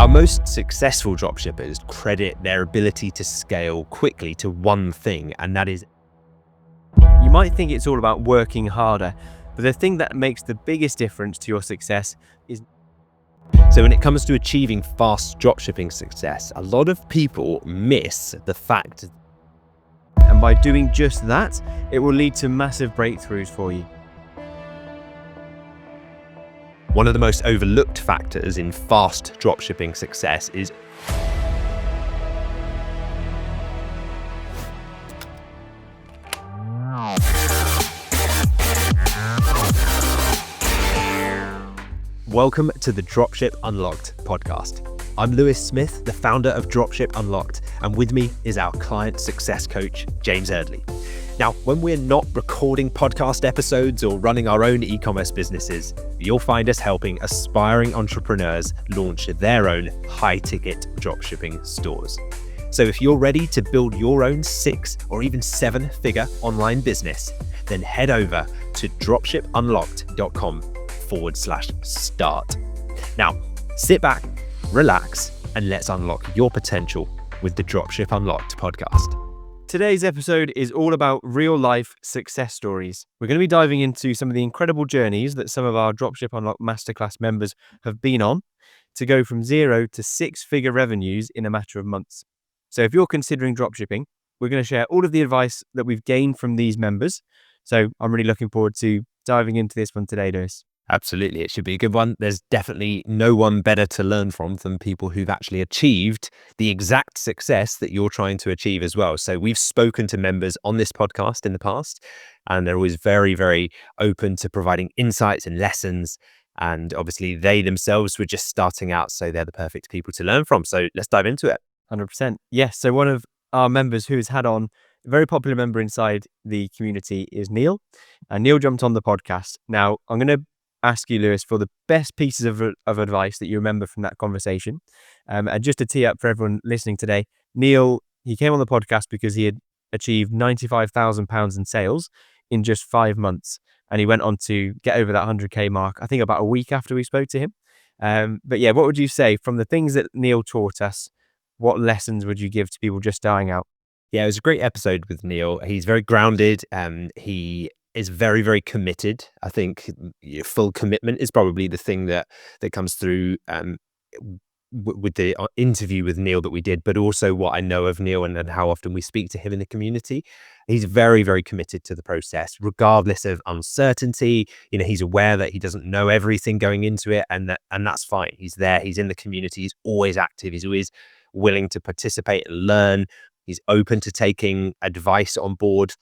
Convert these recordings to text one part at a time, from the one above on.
Our most successful dropshippers credit their ability to scale quickly to one thing, and that is. You might think it's all about working harder, but the thing that makes the biggest difference to your success is. So when it comes to achieving fast dropshipping success, a lot of people miss the fact. And by doing just that, it will lead to massive breakthroughs for you. One of the most overlooked factors in fast dropshipping success is welcome to the Dropship Unlocked podcast. I'm Lewis Smith, the founder of Dropship Unlocked, and with me is our client success coach, James Eardley. Now, when we're not recording podcast episodes or running our own e-commerce businesses, you'll find us helping aspiring entrepreneurs launch their own high-ticket dropshipping stores. So if you're ready to build your own 6 or even 7-figure online business, then head over to dropshipunlocked.com/start. Now, sit back, relax, and let's unlock your potential with the Dropship Unlocked podcast. Today's episode is all about real-life success stories. We're going to be diving into some of the incredible journeys that some of our Dropship Unlocked Masterclass members have been on to go from 0 to 6-figure revenues in a matter of months. So if you're considering dropshipping, we're going to share all of the advice that we've gained from these members. So I'm really looking forward to diving into this one today, Lewis. Absolutely. It should be a good one. There's definitely no one better to learn from than people who've actually achieved the exact success that you're trying to achieve as well. So we've spoken to members on this podcast in the past, and they're always very, very open to providing insights and lessons. And obviously they themselves were just starting out, so they're the perfect people to learn from. So let's dive into it. 100%. Yes. So one of our members who's had on, a very popular member inside the community, is Neil. And Neil jumped on the podcast. Now, I'm going to ask you, Lewis, for the best pieces of advice that you remember from that conversation. And just to tee up for everyone listening today, Neil, he came on the podcast because he had achieved £95,000 in sales in just 5 months. And he went on to get over that 100K mark, I think about a week after we spoke to him. But yeah, what would you say from the things that Neil taught us? What lessons would you give to people just starting out? Yeah, it was a great episode with Neil. He's very grounded. He is very, very committed. I think full commitment is probably the thing that comes through with the interview with Neil that we did, but also what I know of Neil and how often we speak to him in the community. He's very, very committed to the process, regardless of uncertainty. You know, he's aware that he doesn't know everything going into it, and that's fine. He's there. He's in the community. He's always active. He's always willing to participate and learn. He's open to taking advice on board.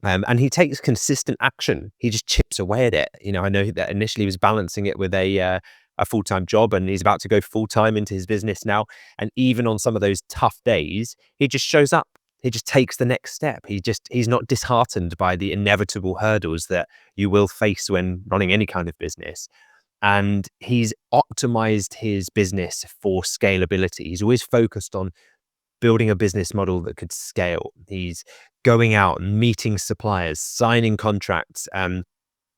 And he takes consistent action. He just chips away at it. You know, I know that initially he was balancing it with a full-time job, and he's about to go full-time into his business now. And even on some of those tough days, he just shows up. He just takes the next step. He's not disheartened by the inevitable hurdles that you will face when running any kind of business. And he's optimized his business for scalability. He's always focused on building a business model that could scale. He's going out and meeting suppliers, signing contracts,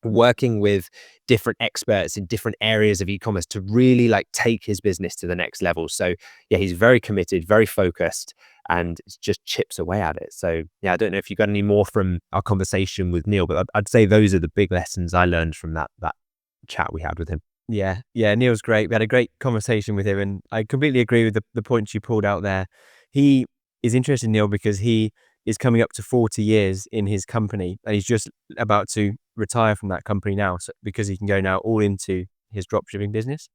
working with different experts in different areas of e-commerce to really take his business to the next level. So yeah, he's very committed, very focused, and just chips away at it. So yeah, I don't know if you got any more from our conversation with Neil, but I'd say those are the big lessons I learned from that chat we had with him. Yeah, Neil's great. We had a great conversation with him, and I completely agree with the points you pulled out there. He is interesting, Neil, because he is coming up to 40 years in his company, and he's just about to retire from that company now, so, because he can go now all into his dropshipping business.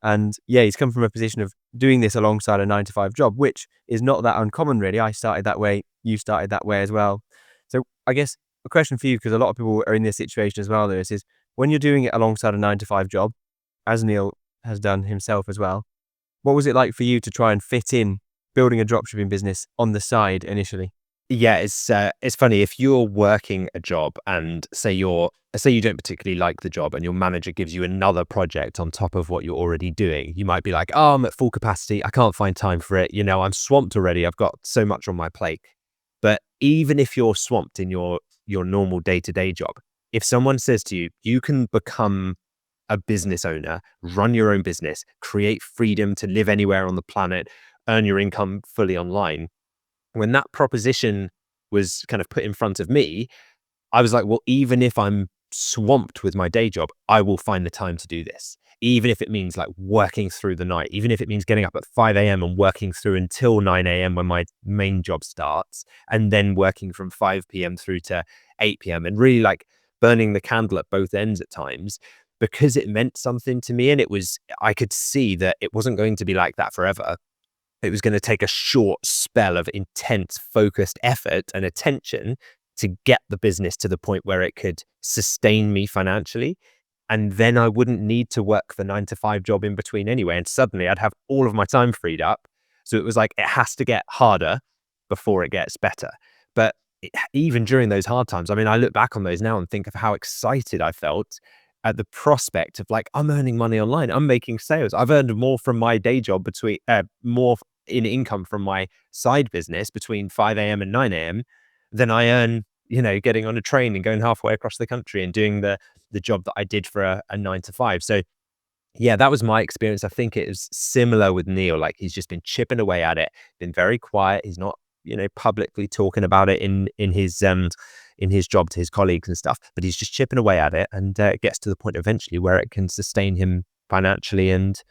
And yeah, he's come from a position of doing this alongside a 9-to-5 job, which is not that uncommon, really. I started that way. You started that way as well. So I guess a question for you, because a lot of people are in this situation as well, Lewis, is when you're doing it alongside a 9-to-5 job, as Neil has done himself as well, what was it like for you to try and fit in building a dropshipping business on the side initially? Yeah, it's funny if you're working a job and say you don't particularly like the job, and your manager gives you another project on top of what you're already doing. You might be like, "Oh, I'm at full capacity. I can't find time for it. You know, I'm swamped already. I've got so much on my plate." But even if you're swamped in your normal day-to-day job, if someone says to you, "You can become a business owner, run your own business, create freedom to live anywhere on the planet, earn your income fully online. When that proposition was kind of put in front of me, I was like, well, even if I'm swamped with my day job, I will find the time to do this. Even if it means like working through the night, even if it means getting up at 5 a.m. and working through until 9 a.m. when my main job starts, and then working from 5 p.m. through to 8 p.m. and really like burning the candle at both ends at times, because it meant something to me. And I could see that it wasn't going to be like that forever. It was going to take a short spell of intense, focused effort and attention to get the business to the point where it could sustain me financially. And then I wouldn't need to work the 9 to 5 job in between anyway. And suddenly I'd have all of my time freed up. So it was like, it has to get harder before it gets better. But even during those hard times, I mean, I look back on those now and think of how excited I felt at the prospect of like, I'm earning money online, I'm making sales. I've earned more from my day job more in income from my side business between 5 a.m. and 9 a.m. than I earn, getting on a train and going halfway across the country and doing the job that I did for a 9 to 5. So yeah, that was my experience. I think it is similar with Neil. Like, he's just been chipping away at it, been very quiet. He's not, publicly talking about it in his job to his colleagues and stuff, but he's just chipping away at it, and it gets to the point eventually where it can sustain him financially, and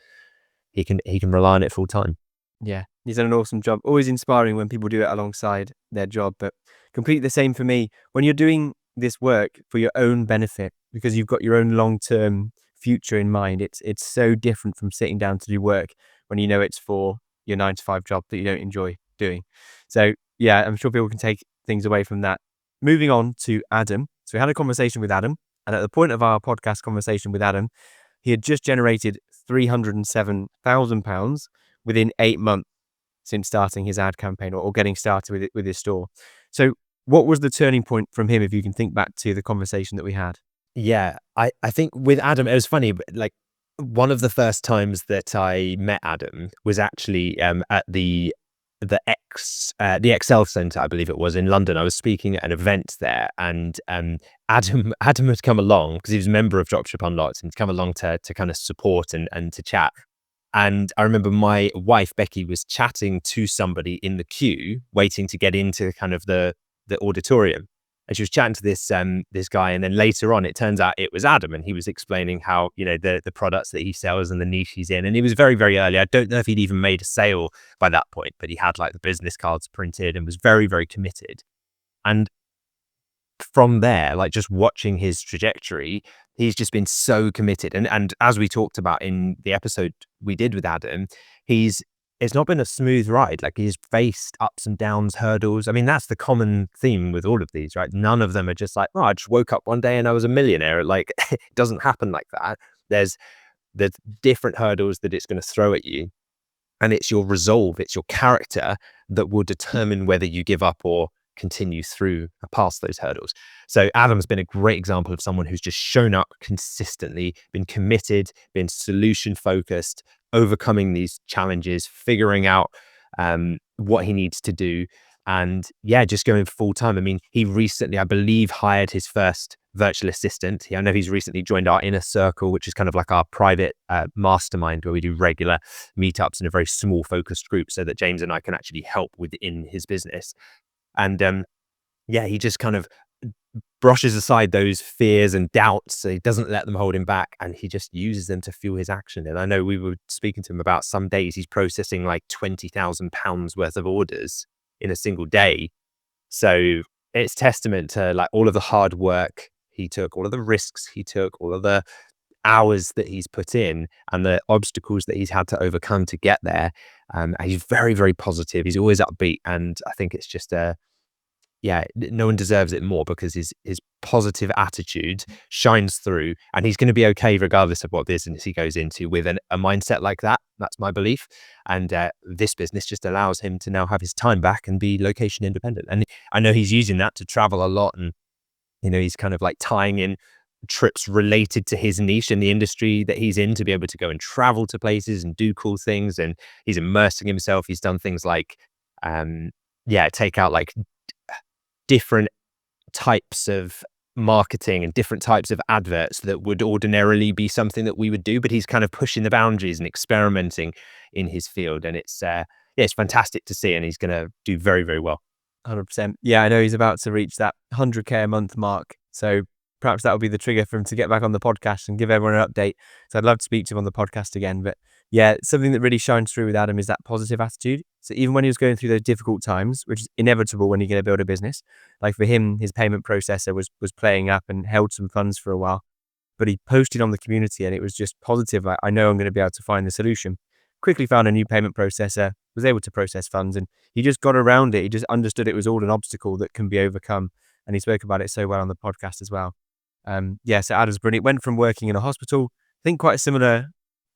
he can rely on it full time. Yeah, he's done an awesome job. Always inspiring when people do it alongside their job, but completely the same for me. When you're doing this work for your own benefit, because you've got your own long-term future in mind, it's so different from sitting down to do work when you know it's for your 9 to 5 job that you don't enjoy doing. So yeah, I'm sure people can take things away from that. Moving on to Adam. So we had a conversation with Adam, and at the point of our podcast conversation with Adam, he had just generated £307,000 within 8 months since starting his ad campaign or getting started with his store. So what was the turning point from him, if you can think back to the conversation that we had? Yeah, I think with Adam, it was funny, but like, one of the first times that I met Adam was actually at the Excel Center, I believe it was, in London. I was speaking at an event there, and Adam had come along because he was a member of Dropship Unlocked, and he'd come along to kind of support and to chat. And I remember my wife Becky was chatting to somebody in the queue, waiting to get into kind of the auditorium. And she was chatting to this guy, and then later on, it turns out it was Adam, and he was explaining how, the products that he sells and the niche he's in. And he was very, very early. I don't know if he'd even made a sale by that point, but he had like the business cards printed and was very, very committed. And from there, like, just watching his trajectory, he's just been so committed. And as we talked about in the episode we did with Adam, it's not been a smooth ride. Like, he's faced ups and downs, hurdles. I mean, that's the common theme with all of these, right? None of them are just like, oh, I just woke up one day and I was a millionaire. Like, it doesn't happen like that. There's different hurdles that it's going to throw at you. And it's your resolve, it's your character that will determine whether you give up or continue through past those hurdles. So Adam's been a great example of someone who's just shown up consistently, been committed, been solution focused, overcoming these challenges, figuring out what he needs to do, and yeah, just going full time. I mean, he recently, I believe, hired his first virtual assistant. I know he's recently joined our Inner Circle, which is kind of like our private mastermind where we do regular meetups in a very small focused group, so that James and I can actually help within his business. And yeah, he just kind of brushes aside those fears and doubts. So he doesn't let them hold him back, and he just uses them to fuel his action. And I know we were speaking to him about some days he's processing like £20,000 worth of orders in a single day. So it's testament to like all of the hard work he took, all of the risks he took, all of the hours that he's put in, and the obstacles that he's had to overcome to get there. And he's very, very positive. He's always upbeat, and I think it's just no one deserves it more, because his positive attitude shines through, and he's going to be okay regardless of what business he goes into with a mindset like that. That's my belief. And this business just allows him to now have his time back and be location independent. And I know he's using that to travel a lot, and he's kind of like tying in trips related to his niche and the industry that he's in to be able to go and travel to places and do cool things. And he's immersing himself. He's done things like take out like different types of marketing and different types of adverts that would ordinarily be something that we would do, but he's kind of pushing the boundaries and experimenting in his field. And it's it's fantastic to see, and he's going to do very, very well. 100%. Yeah, I know he's about to reach that 100K a month mark. So perhaps that'll be the trigger for him to get back on the podcast and give everyone an update. So I'd love to speak to him on the podcast again. But yeah, something that really shines through with Adam is that positive attitude. So even when he was going through those difficult times, which is inevitable when you're going to build a business, like for him, his payment processor was playing up and held some funds for a while. But he posted on the community and it was just positive. I know I'm going to be able to find the solution. Quickly found a new payment processor, was able to process funds, and he just got around it. He just understood it was all an obstacle that can be overcome. And he spoke about it so well on the podcast as well. So Adam's brilliant. Went from working in a hospital, I think quite a similar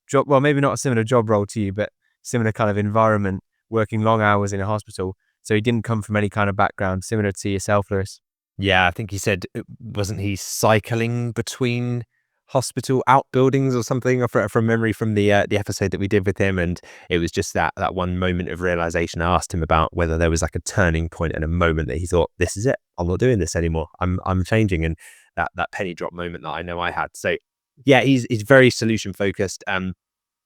job, well, maybe not a similar job role to you, but similar kind of environment, working long hours in a hospital. So he didn't come from any kind of background similar to yourself, Lewis. Yeah, I think he said, wasn't he cycling between hospital outbuildings or something, or from memory from the episode that we did with him. And it was just that one moment of realization. I asked him about whether there was like a turning point and a moment that he thought, this is it, I'm not doing this anymore, I'm changing. And that penny drop moment that I know I had. So yeah, he's very solution focused.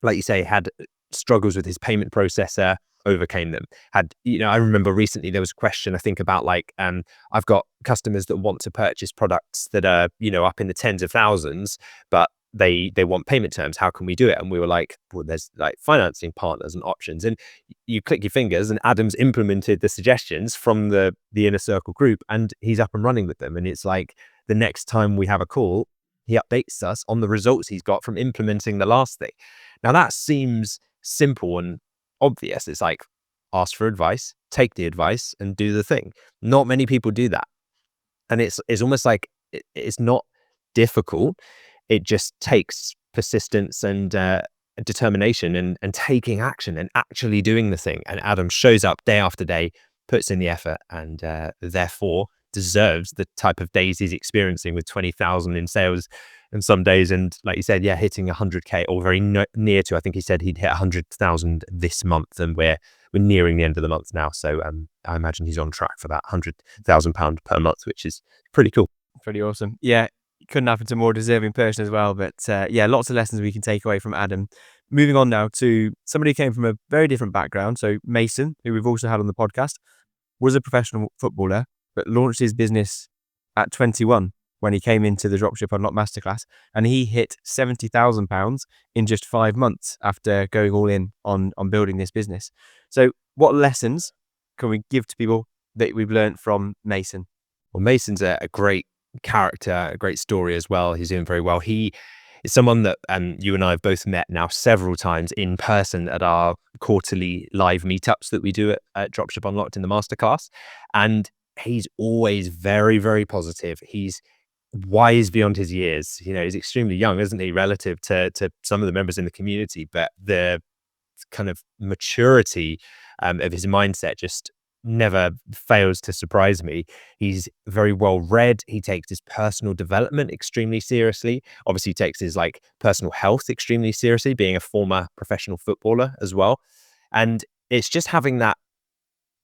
Like you say, had struggles with his payment processor, overcame them. I remember recently there was a question, I think, about like, I've got customers that want to purchase products that are, up in the tens of thousands, but they want payment terms. How can we do it? And we were like, well, there's like financing partners and options. And you click your fingers, and Adam's implemented the suggestions from the inner circle group, and he's up and running with them. And it's like the next time we have a call, he updates us on the results he's got from implementing the last thing. Now that seems simple and obvious. It's like, ask for advice, take the advice, and do the thing. Not many people do that. And it's almost like it's not difficult. It just takes persistence and determination and taking action and actually doing the thing. And Adam shows up day after day, puts in the effort, and therefore deserves the type of days he's experiencing with 20,000 in sales and some days. And like you said, yeah, hitting 100K or very near to, I think he said he'd hit 100,000 this month, and we're nearing the end of the month now. So I imagine he's on track for that £100,000 per month, which is pretty cool. Pretty awesome. Yeah, couldn't happen to a more deserving person as well. But lots of lessons we can take away from Adam. Moving on now to somebody who came from a very different background. So Mason, who we've also had on the podcast, was a professional footballer, but launched his business at 21 when he came into the Dropship Unlocked Masterclass, and he hit £70,000 in just 5 months after going all in on building this business. So what lessons can we give to people that we've learned from Mason? Well, Mason's a great character, a great story as well. He's doing very well. He is someone that you and I have both met now several times in person at our quarterly live meetups that we do at Dropship Unlocked in the Masterclass. And he's always very, very positive. He's wise beyond his years. He's extremely young, isn't he, relative to some of the members in the community, but the kind of maturity of his mindset just never fails to surprise me. He's very well read. He takes his personal development extremely seriously. Obviously, he takes his like personal health extremely seriously, being a former professional footballer as well. And it's just having that,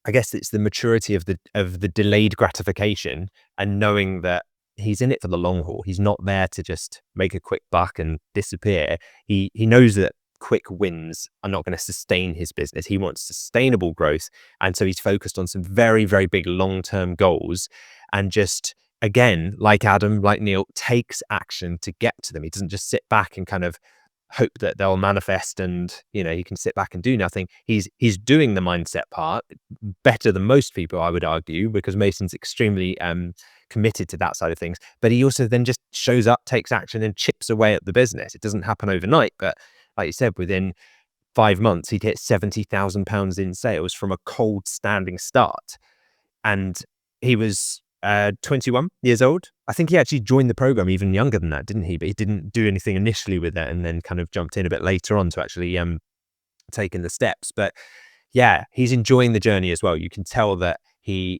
I guess it's the maturity of the delayed gratification, and knowing that he's in it for the long haul. He's not there to just make a quick buck and disappear. He knows that quick wins are not going to sustain his business. He wants sustainable growth. And so he's focused on some very, very big long-term goals, and just, again, like Adam, like Neil, takes action to get to them. He doesn't just sit back and kind of hope that they'll manifest and, he can sit back and do nothing. He's doing the mindset part better than most people, I would argue, because Mason's extremely committed to that side of things. But he also then just shows up, takes action, and chips away at the business. It doesn't happen overnight, but like you said, within 5 months, he'd hit £70,000 in sales from a cold standing start. And he was 21 years old. I think he actually joined the program even younger than that, didn't he? But he didn't do anything initially with it, and then kind of jumped in a bit later on to actually taking the steps. But yeah, he's enjoying the journey as well. You can tell that he's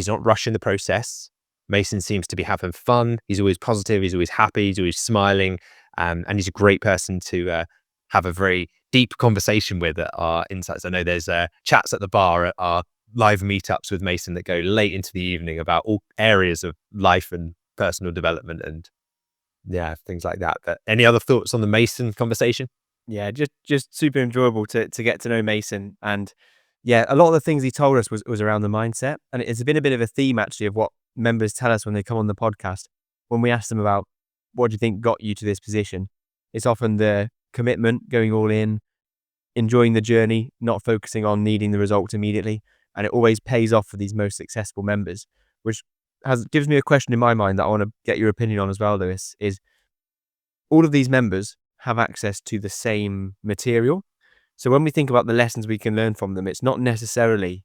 not rushing the process. Mason seems to be having fun. He's always positive. He's always happy. He's always smiling. And he's a great person to have a very deep conversation with at our insights. I know there's chats at the bar at our live meetups with Mason that go late into the evening about all areas of life and personal development and things like that. But any other thoughts on the Mason conversation? Yeah, just super enjoyable to get to know Mason. And yeah, a lot of the things he told us was around the mindset. And it's been a bit of a theme actually of what members tell us when they come on the podcast. When we ask them about what do you think got you to this position, it's often the commitment, going all in, enjoying the journey, not focusing on needing the results immediately. And it always pays off for these most successful members, which gives me a question in my mind that I want to get your opinion on as well, Lewis, is all of these members have access to the same material. So when we think about the lessons we can learn from them, it's not necessarily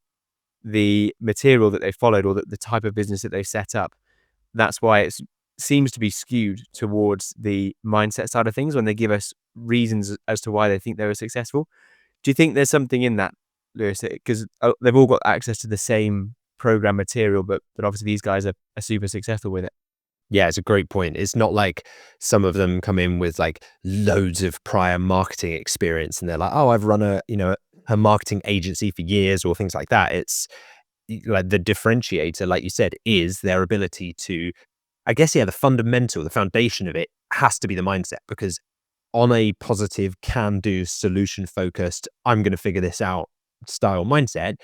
the material that they followed or the type of business that they set up. That's why it seems to be skewed towards the mindset side of things when they give us reasons as to why they think they were successful. Do you think there's something in that, Lewis? Because they've all got access to the same program material, but obviously these guys are super successful with it. Yeah, it's a great point. It's not like some of them come in with like loads of prior marketing experience and they're like, oh, I've run a marketing agency for years or things like that. It's like the differentiator, like you said, is their ability to, I guess, the foundation of it has to be the mindset, because on a positive, can-do, solution-focused, I'm going to figure this out style mindset,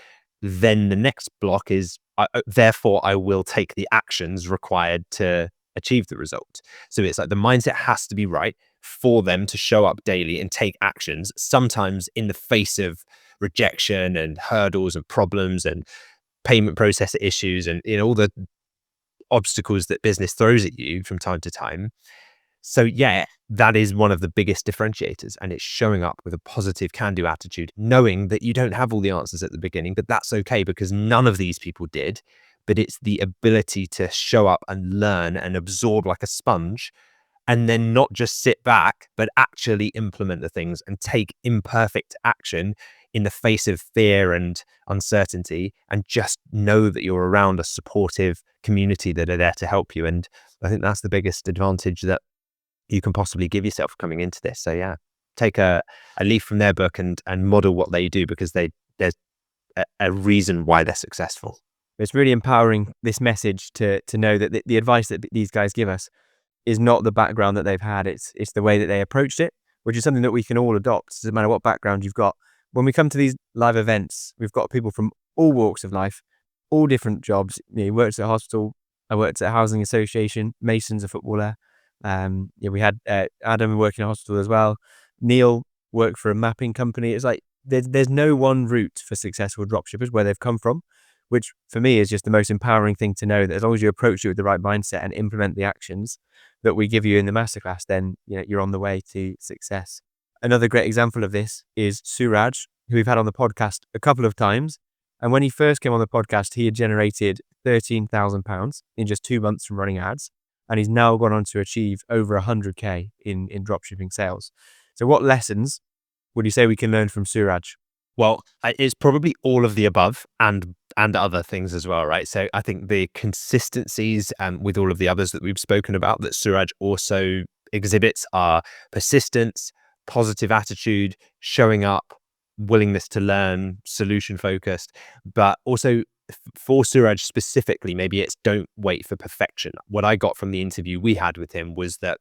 then the next block is, therefore, I will take the actions required to achieve the result. So it's like the mindset has to be right for them to show up daily and take actions, sometimes in the face of rejection and hurdles and problems and payment processor issues and all the obstacles that business throws at you from time to time. So yeah, that is one of the biggest differentiators, and it's showing up with a positive can-do attitude, knowing that you don't have all the answers at the beginning, but that's okay because none of these people did. But it's the ability to show up and learn and absorb like a sponge, and then not just sit back, but actually implement the things and take imperfect action in the face of fear and uncertainty, and just know that you're around a supportive community that are there to help you. And I think that's the biggest advantage that you can possibly give yourself coming into this. So yeah, take a leaf from their book and model what they do, because there's a reason why they're successful. It's really empowering, this message, to know that the advice that these guys give us is not the background that they've had. It's the way that they approached it, which is something that we can all adopt. It doesn't matter what background you've got. When we come to these live events, we've got people from all walks of life, all different jobs. He works at a hospital. I worked at a housing association. Mason's a footballer. We had Adam working in a hospital as well. Neil worked for a mapping company. It's like there's no one route for successful dropshippers where they've come from, which for me is just the most empowering thing to know, that as long as you approach it with the right mindset and implement the actions that we give you in the masterclass, then you're on the way to success. Another great example of this is Suraj, who we've had on the podcast a couple of times. And when he first came on the podcast, he had generated £13,000 in just 2 months from running ads. And he's now gone on to achieve over 100K in dropshipping sales. So what lessons would you say we can learn from Suraj? Well, it's probably all of the above and other things as well, right? So I think the consistencies with all of the others that we've spoken about that Suraj also exhibits are persistence, positive attitude, showing up, willingness to learn, solution focused, but also for Suraj specifically, maybe it's don't wait for perfection. What I got from the interview we had with him was that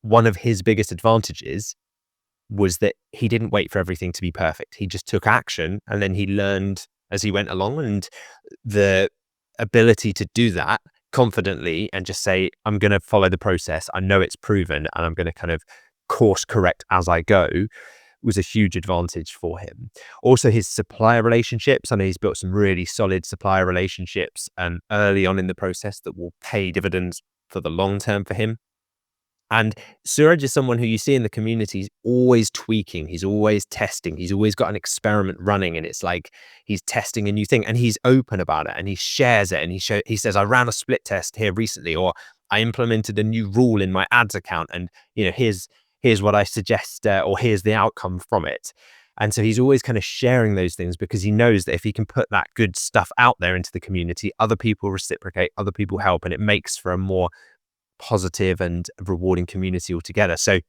one of his biggest advantages was that he didn't wait for everything to be perfect. He just took action, and then he learned as he went along, and the ability to do that confidently and just say, I'm going to follow the process. I know it's proven, and I'm going to kind of course correct as I go, was a huge advantage for him. Also, his supplier relationships. I know he's built some really solid supplier relationships early on in the process that will pay dividends for the long term for him. And Suraj is someone who you see in the community, he's always tweaking, he's always testing, he's always got an experiment running, and it's like he's testing a new thing, and he's open about it, and he shares it, and he says, I ran a split test here recently, or I implemented a new rule in my ads account, and here's what I suggest, or here's the outcome from it. And so he's always kind of sharing those things, because he knows that if he can put that good stuff out there into the community, other people reciprocate, other people help, and it makes for a more positive and rewarding community altogether. So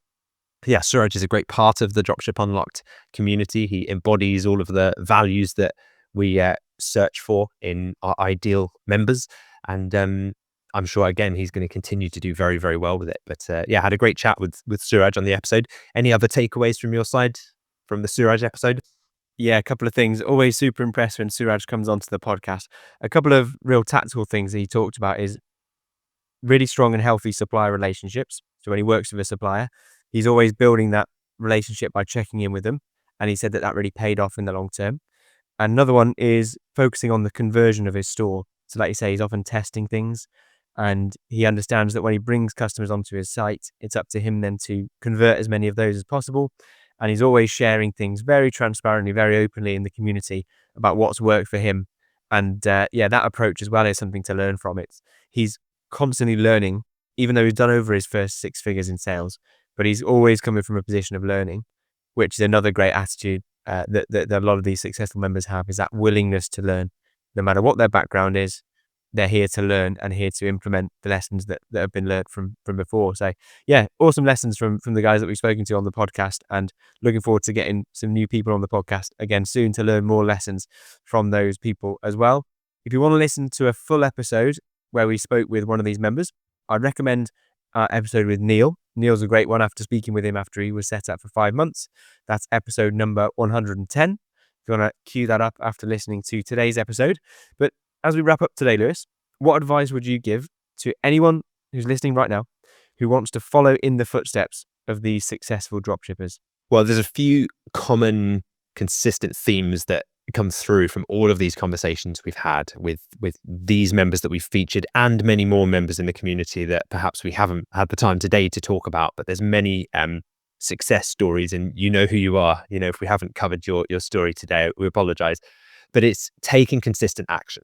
yeah, Suraj is a great part of the Dropship Unlocked community. He embodies all of the values that we search for in our ideal members. And I'm sure, again, he's going to continue to do very, very well with it. But yeah, had a great chat with Suraj on the episode. Any other takeaways from your side from the Suraj episode? Yeah, a couple of things. Always super impressed when Suraj comes onto the podcast. A couple of real tactical things that he talked about is really strong and healthy supplier relationships. So when he works with a supplier, he's always building that relationship by checking in with them. And he said that that really paid off in the long term. And another one is focusing on the conversion of his store. So like you say, he's often testing things, and he understands that when he brings customers onto his site, it's up to him then to convert as many of those as possible. And he's always sharing things very transparently, very openly in the community about what's worked for him. And yeah, that approach as well is something to learn from. He's constantly learning, even though he's done over his first 6 figures in sales, but he's always coming from a position of learning, which is another great attitude that a lot of these successful members have, is that willingness to learn. No matter what their background is, they're here to learn and here to implement the lessons that have been learned from before. So yeah, awesome lessons from the guys that we've spoken to on the podcast, and looking forward to getting some new people on the podcast again soon to learn more lessons from those people as well. If you want to listen to a full episode where we spoke with one of these members, I'd recommend our episode with Neil. Neil's a great one after speaking with him after he was set up for 5 months. That's episode number 110. If you want to cue that up after listening to today's episode. But as we wrap up today, Lewis, what advice would you give to anyone who's listening right now who wants to follow in the footsteps of these successful dropshippers? Well, there's a few common, consistent themes that come through from all of these conversations we've had with these members that we've featured, and many more members in the community that perhaps we haven't had the time today to talk about. But there's many success stories, and you know who you are. You know, if we haven't covered your story today, we apologize. But it's taking consistent action.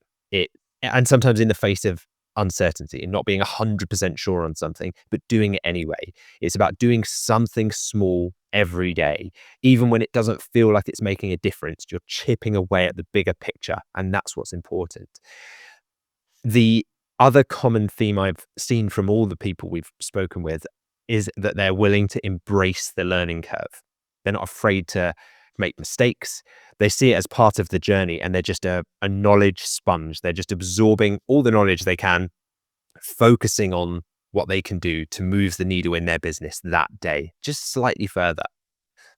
And sometimes in the face of uncertainty and not being 100% sure on something, but doing it anyway. It's about doing something small every day, even when it doesn't feel like it's making a difference. You're chipping away at the bigger picture, and that's what's important. The other common theme I've seen from all the people we've spoken with is that they're willing to embrace the learning curve. They're not afraid to make mistakes. They see it as part of the journey, and they're just a knowledge sponge. They're just absorbing all the knowledge they can, focusing on what they can do to move the needle in their business that day, just slightly further.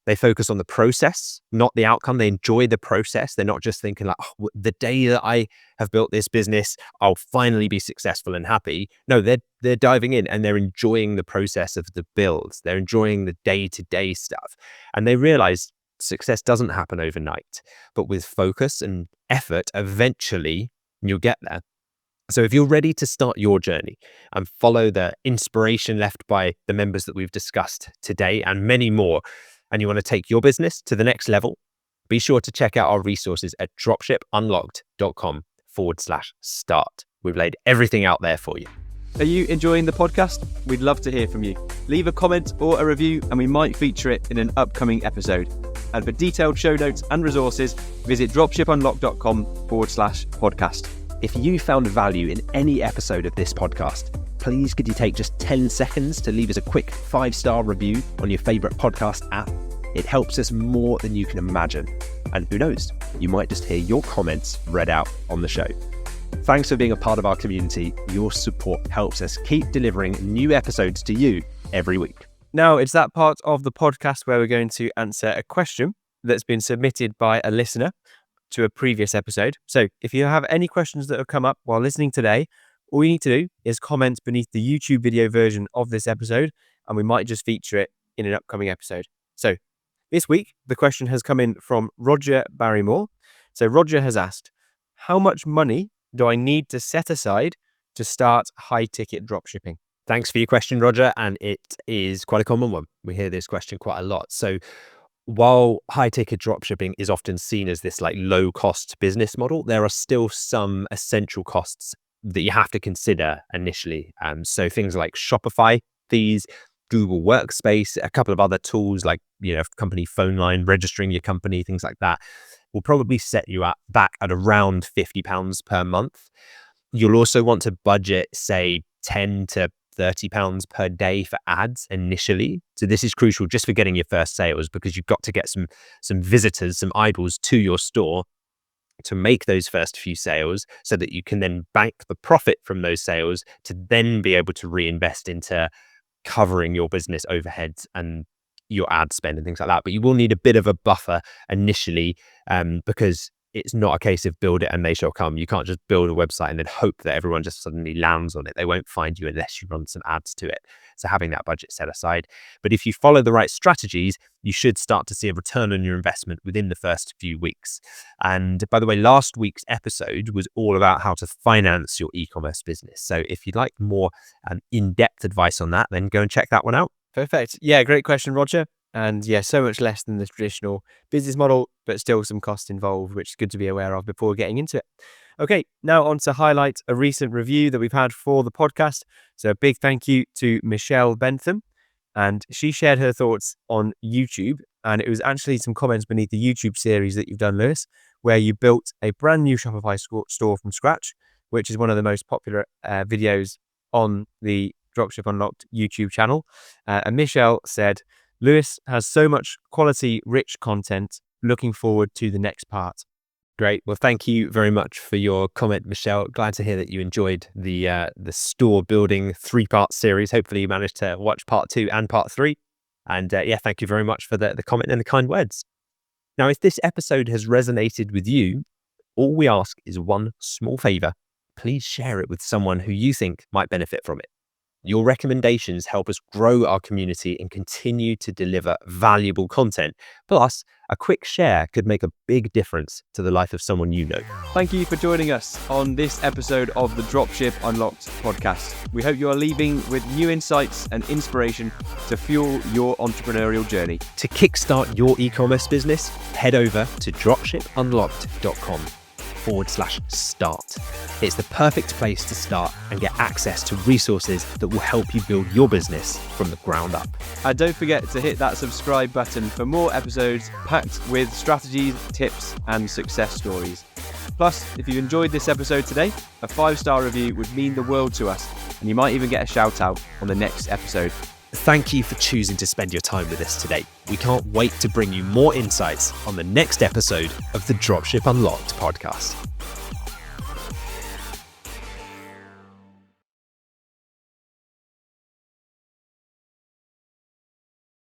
They focus on the process, not the outcome. They enjoy the process. They're not just thinking like, oh, the day that I have built this business, I'll finally be successful and happy. No, they're diving in and they're enjoying the process of the builds. They're enjoying the day-to-day stuff. And they realize success doesn't happen overnight, but with focus and effort, eventually you'll get there. So if you're ready to start your journey and follow the inspiration left by the members that we've discussed today and many more, and you want to take your business to the next level, be sure to check out our resources at dropshipunlocked.com/start. We've laid everything out there for you. Are you enjoying the podcast? We'd love to hear from you. Leave a comment or a review and we might feature it in an upcoming episode. And for detailed show notes and resources, visit dropshipunlocked.com/podcast. If you found value in any episode of this podcast, please could you take just 10 seconds to leave us a quick 5-star review on your favorite podcast app? It helps us more than you can imagine. And who knows, you might just hear your comments read out on the show. Thanks for being a part of our community. Your support helps us keep delivering new episodes to you every week. Now, it's that part of the podcast where we're going to answer a question that's been submitted by a listener to a previous episode. So if you have any questions that have come up while listening today, all you need to do is comment beneath the YouTube video version of this episode, and we might just feature it in an upcoming episode. So this week, the question has come in from Roger Barrymore. So Roger has asked, how much money do I need to set aside to start high-ticket dropshipping? Thanks for your question, Roger. And it is quite a common one. We hear this question quite a lot. So while high-ticket dropshipping is often seen as this like low-cost business model, there are still some essential costs that you have to consider initially. So things like Shopify fees, Google Workspace, a couple of other tools like, company phone line, registering your company, things like that, will probably set you back at around £50 per month. You'll also want to budget, say, £10 to £30 per day for ads initially. So this is crucial just for getting your first sales, because you've got to get some visitors, some eyeballs to your store. to make those first few sales so that you can then bank the profit from those sales to then be able to reinvest into covering your business overheads and your ad spend and things like that. But you will need a bit of a buffer initially, because it's not a case of build it and they shall come. You can't just build a website and then hope that everyone just suddenly lands on it. They won't find you unless you run some ads to it. So having that budget set aside. But if you follow the right strategies, you should start to see a return on your investment within the first few weeks. And by the way, last week's episode was all about how to finance your e-commerce business. So if you'd like more in-depth advice on that, then go and check that one out. Perfect. Yeah, great question, Roger. And yeah, so much less than the traditional business model, but still some cost involved, which is good to be aware of before getting into it. Okay, now on to highlight a recent review that we've had for the podcast. So a big thank you to Michelle Bentham. And she shared her thoughts on YouTube. And it was actually some comments beneath the YouTube series that you've done, Lewis, where you built a brand new Shopify store from scratch, which is one of the most popular videos on the Dropship Unlocked YouTube channel. And Michelle said, Lewis has so much quality, rich content. Looking forward to the next part. Great. Well, thank you very much for your comment, Michelle. Glad to hear that you enjoyed the store building 3-part series. Hopefully you managed to watch part 2 and part 3. And yeah, thank you very much for the comment and the kind words. Now, if this episode has resonated with you, all we ask is one small favor. Please share it with someone who you think might benefit from it. Your recommendations help us grow our community and continue to deliver valuable content. Plus, a quick share could make a big difference to the life of someone you know. Thank you for joining us on this episode of the Dropship Unlocked podcast. We hope you are leaving with new insights and inspiration to fuel your entrepreneurial journey. To kickstart your e-commerce business, head over to dropshipunlocked.com/start. It's the perfect place to start and get access to resources that will help you build your business from the ground up. And don't forget to hit that subscribe button for more episodes packed with strategies, tips, and success stories. Plus, if you enjoyed this episode today, a 5-star review would mean the world to us, and you might even get a shout out on the next episode. Thank you for choosing to spend your time with us today. We can't wait to bring you more insights on the next episode of the Dropship Unlocked podcast.